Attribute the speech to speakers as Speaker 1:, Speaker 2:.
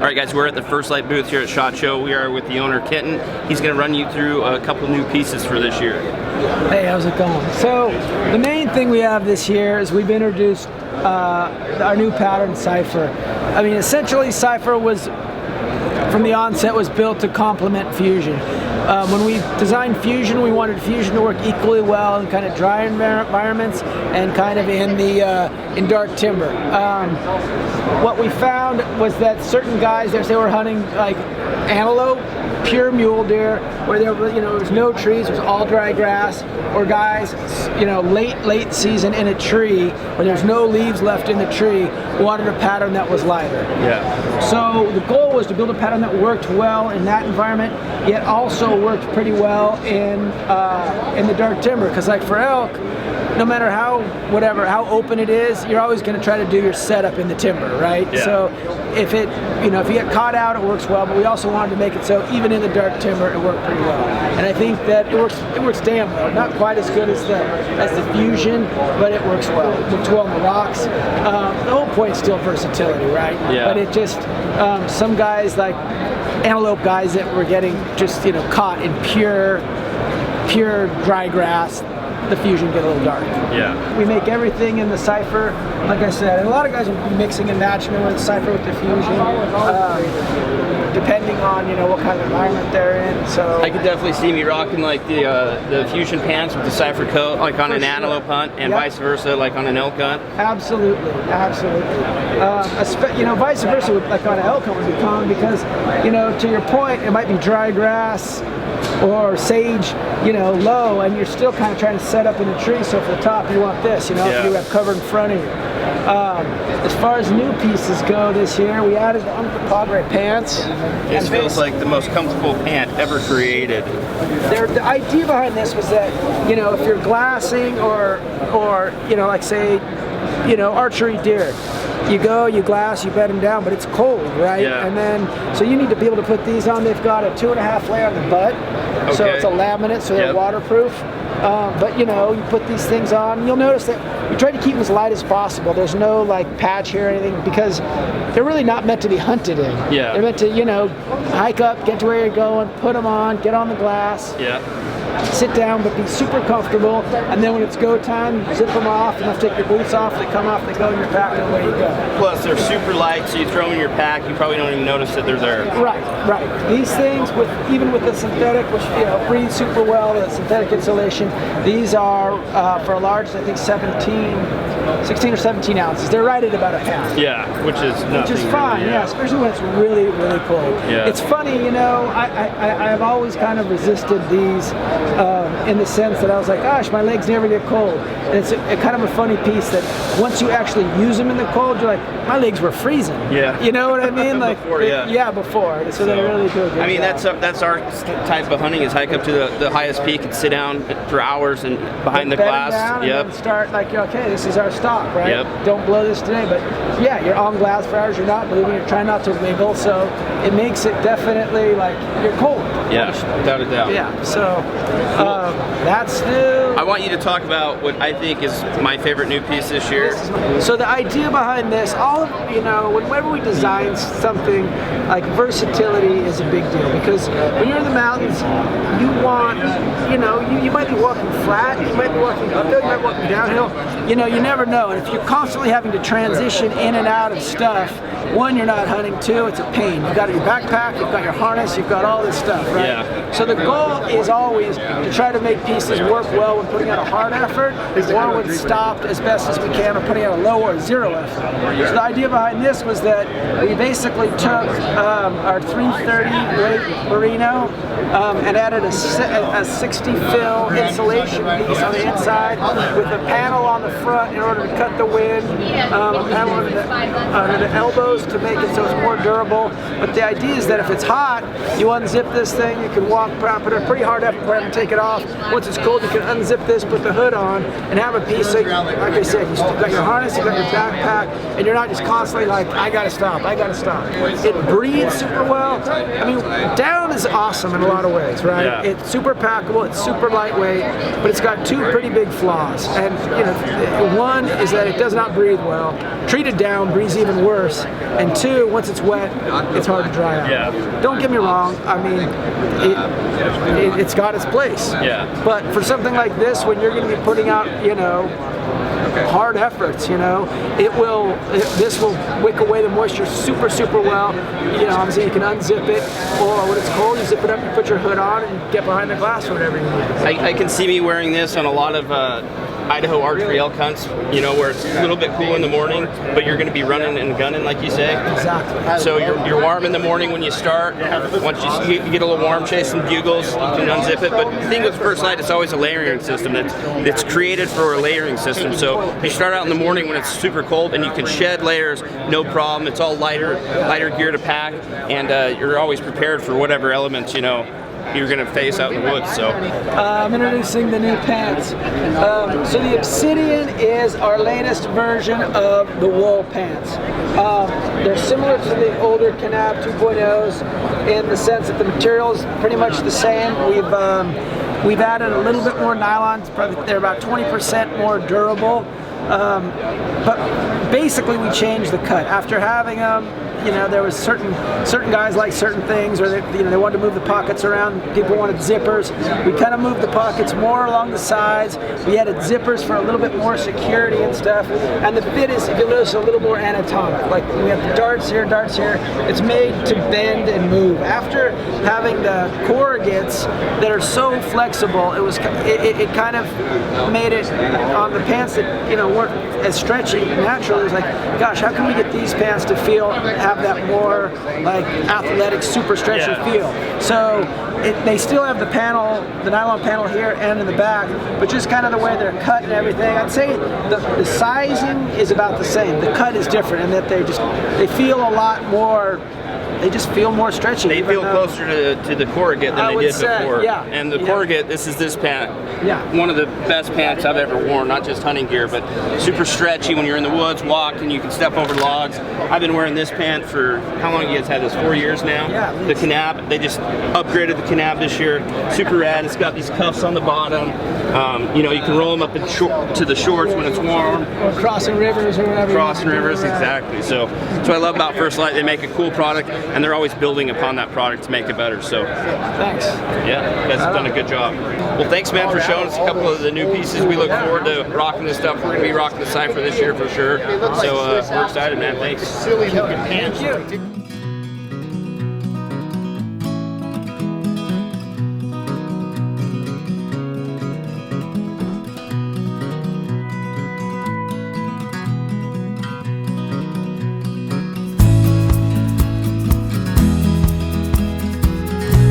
Speaker 1: Alright guys, we're at the First Lite booth here at SHOT Show. We are with the owner, Kitten. He's going to run you through a couple new pieces for this year.
Speaker 2: Hey, how's it going? So, the main thing we have this year is we've introduced our new pattern, Cipher. I mean, essentially Cipher was, from the onset, was built to complement Fusion. When we designed Fusion, we wanted Fusion to work equally well in kind of dry environments and kind of in dark timber. What we found was that certain guys, they were hunting like antelope, pure mule deer, where there was no trees, it was all dry grass, or guys, late season in a tree where there's no leaves left in the tree, wanted a pattern that was lighter.
Speaker 1: Yeah.
Speaker 2: So the goal was to build a pattern that worked well in that environment, yet also worked pretty well in the dark timber. Because like for elk, no matter how open it is, you're always going to try to do your setup in the timber, right?
Speaker 1: Yeah.
Speaker 2: So if you get caught out, it works well. But we also wanted to make it so even in the dark timber, it worked pretty well. And I think that it works damn well. Not quite as good as the Fusion, but it works well. It works well on the rocks. The whole point is still versatility, right?
Speaker 1: Yeah.
Speaker 2: But it just some guys like antelope guys that were getting just caught in pure dry grass. The Fusion get a little dark.
Speaker 1: Yeah.
Speaker 2: We make everything in the Cipher, like I said, and a lot of guys will be mixing and matching with the Cipher with the Fusion, depending on what kind of environment they're in. So
Speaker 1: I could definitely see me rocking like the Fusion pants with the Cipher coat, like on an antelope hunt, and vice versa, like on an elk hunt.
Speaker 2: Absolutely, absolutely. Vice versa, like on an elk hunt would be common because, to your point, it might be dry grass or sage, low, and you're still kind of trying to set up in the tree. So for the top, you want this, if you have cover in front of you. As far as new pieces go this year, we added the Untitled Pants.
Speaker 1: This feels like the most comfortable pant ever created.
Speaker 2: The idea behind this was that, if you're glassing or like say, archery deer, you go, you glass, you bed them down, but it's cold, right?
Speaker 1: Yeah.
Speaker 2: And then, so you need to be able to put these on. They've got a 2.5 layer on the butt, so it's a laminate, so they're waterproof. But you put these things on, you'll notice that we try to keep them as light as possible. There's no like patch here or anything because they're really not meant to be hunted in.
Speaker 1: Yeah.
Speaker 2: They're meant to, hike up, get to where you're going, put them on, get on the glass.
Speaker 1: Yeah.
Speaker 2: Sit down, but be super comfortable, and then when it's go time, zip them off, and take your boots off, they come off, they go in your pack, and away you go.
Speaker 1: Plus, they're super light, so you throw them in your pack, you probably don't even notice that they're there.
Speaker 2: Right. These things, even with the synthetic, which breathes super well, the synthetic insulation, these are, for a large, I think 16 or 17 ounces. They're right at about a pound.
Speaker 1: Yeah, which is nothing.
Speaker 2: Which is fine,
Speaker 1: really,
Speaker 2: yeah, especially when it's really, really cold.
Speaker 1: Yeah.
Speaker 2: It's funny, I've always kind of resisted these in the sense that I was like, gosh, my legs never get cold. And it's kind of a funny piece that once you actually use them in the cold, you're like, my legs were freezing.
Speaker 1: Yeah.
Speaker 2: You know what I mean? Like
Speaker 1: before,
Speaker 2: before. So they really do a good job.
Speaker 1: That's our type of hunting is hike up to the highest peak and sit down for hours and behind the glass.
Speaker 2: Down and then start like, okay, this is our stop, right?
Speaker 1: Yep.
Speaker 2: Don't blow this today, but yeah, you're on glass for hours, you're not moving, you're trying not to wiggle, so it makes it definitely like you're cold.
Speaker 1: Yeah, without a doubt.
Speaker 2: Yeah, so that's new.
Speaker 1: I want you to talk about what I think is my favorite new piece this year.
Speaker 2: So the idea behind this, whenever we design something, like versatility is a big deal because when you're in the mountains, you want, you might be walking flat, you might be walking uphill, you might be walking downhill, you never know. And if you're constantly having to transition in and out of stuff, one, you're not hunting, two, it's a pain. You've got your backpack, you've got your harness, you've got all this stuff, right?
Speaker 1: Yeah.
Speaker 2: So the goal is always to try to make pieces work well when putting out a hard effort, or when stopped as best as we can, or putting out a low or zero effort. So the idea behind this was that we basically took our 330 weight merino and added a 60 fill insulation piece on the inside with a panel on the front in order to cut the wind, a panel under the elbows to make it so it's more durable. But the idea is that if it's hot, you unzip this thing, you can walk around, put a pretty hard effort and take it off. Once it's cold, you can unzip unzip this, put the hood on, and have a piece. So, like I said, you've got your harness, you've got your backpack, and you're not just constantly like, I gotta stop, I gotta stop. It breathes super well. I mean, down is awesome in a lot of ways, right?
Speaker 1: Yeah.
Speaker 2: It's super packable, it's super lightweight, but it's got two pretty big flaws. And you know, one is that it does not breathe well. Treated down breathes even worse. And two, once it's wet, it's hard to dry out.
Speaker 1: Yeah.
Speaker 2: Don't get me wrong, I mean, it's got its place.
Speaker 1: Yeah.
Speaker 2: But for something like this, when you're going to be putting out, you know, hard efforts, you know, this will wick away the moisture super, super well. You know, obviously you can unzip it, or when it's cold, you zip it up, you put your hood on, and get behind the glass or whatever you need.
Speaker 1: I can see me wearing this on a lot of Idaho archery elk hunts, you know, where it's a little bit cool in the morning, but you're going to be running and gunning, like you say.
Speaker 2: Exactly.
Speaker 1: So you're warm in the morning when you start. Once you get a little warm chasing bugles, you can unzip it. But the thing with First Lite, it's always a layering system. It's created for a layering system. So you start out in the morning when it's super cold, and you can shed layers, no problem. It's all lighter gear to pack, and you're always prepared for whatever elements, you know, you're going to face out in the woods. So
Speaker 2: I'm introducing the new pants. So the Obsidian is our latest version of the wool pants. They're similar to the older Canab 2.0s in the sense that the material is pretty much the same. We've added a little bit more nylon. They're about 20% more durable. But basically we changed the cut. After having them, you know, there was certain guys like certain things, or they wanted to move the pockets around. People wanted zippers. We kind of moved the pockets more along the sides. We added zippers for a little bit more security and stuff. And the fit is, if you notice, a little more anatomic. Like we have the darts here, darts here. It's made to bend and move. After having the corrugates that are so flexible, it kind of made it on the pants that, you know, weren't as stretchy naturally. It was like, gosh, how can we get these pants to have that more like athletic, super stretchy feel? So they still have the nylon panel here and in the back, but just kind of the way they're cut and everything. I'd say the sizing is about the same. The cut is different in that they feel a lot more. They just feel more stretchy.
Speaker 1: They feel closer to the corrugate than they did before.
Speaker 2: Yeah.
Speaker 1: And the corrugate, this pant.
Speaker 2: Yeah.
Speaker 1: One of the best pants I've ever worn, not just hunting gear, but super stretchy when you're in the woods, walk, and you can step over logs. I've been wearing this pant for, how long have you guys had this? 4 years now?
Speaker 2: Yeah.
Speaker 1: The Canab, they just upgraded the Canab this year. Super rad. It's got these cuffs on the bottom. You know, you can roll them up to the shorts when it's warm.
Speaker 2: Or crossing rivers or whatever.
Speaker 1: Crossing rivers, exactly. So that's what I love about First Lite. They make a cool product, and they're always building upon that product to make it better. So
Speaker 2: thanks.
Speaker 1: Yeah, you guys have done a good job. Well, thanks, man, for showing us a couple of the new pieces. We look forward to rocking this stuff. We're going to be rocking the Cipher this year for sure. So we're excited, man. Thanks.
Speaker 2: Thank you.